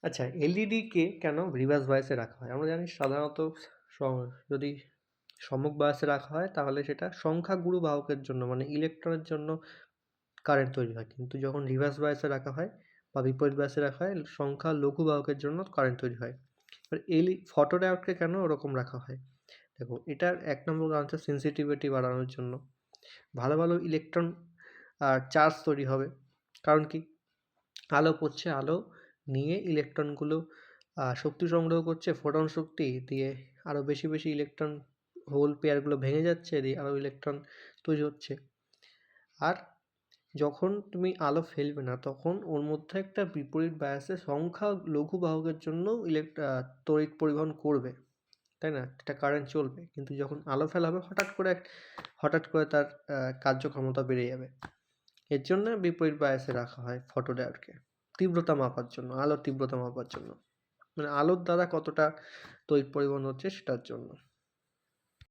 আচ্ছা, এলইডিকে কেন রিভার্স বায়াসে রাখা হয়? আমরা জানি সাধারণত স যদি সম্মুখ বায়াসে রাখা হয় তাহলে সেটা সংখ্যাগুরু বাহকের জন্য মানে ইলেকট্রনের জন্য কারেন্ট তৈরি হয়। কিন্তু যখন রিভার্স বায়াসে রাখা হয় বা বিপরীত বায়াসে রাখা হয় সংখ্যা লঘু বাহকের জন্য কারেন্ট তৈরি হয়। এবার ফটো ডায়োডকে কেন ওরকম রাখা হয়? দেখো এটার ১ নম্বর কারণ হচ্ছে সেনসিটিভিটি বাড়ানোর জন্য। ভালো, ভালো ইলেকট্রন আর চার্জ তৈরি হবে। কারণ কি? আলো পড়ছে, আলো নিয়ে ইলেকট্রনগুলো শক্তি সংগ্রহ করছে, ফোটন শক্তি দিয়ে আরও বেশি, বেশি ইলেকট্রন হোল পেয়ারগুলো ভেঙে যাচ্ছে, দিয়ে আরও ইলেকট্রন তৈরি হচ্ছে। আর যখন তুমি আলো ফেলবে না তখন ওর মধ্যে একটা বিপরীত বায়াসে সংখ্যা লঘু বাহকের জন্য তড়িৎ পরিবহন করবে, তাই না? একটা কারেন্ট চলবে। কিন্তু যখন আলো ফেলা হবে হঠাৎ করে তার কার্যক্ষমতা বেড়ে যাবে। এর জন্য বিপরীত বায়াসে রাখা হয় ফটোডায়োডকে। তীব্রতা মাপার জন্য, আলোর তীব্রতা মাপার জন্য। মানে আলোর দ্বারা কতটা তড়িৎ পরিবহন হচ্ছে সেটার জন্য।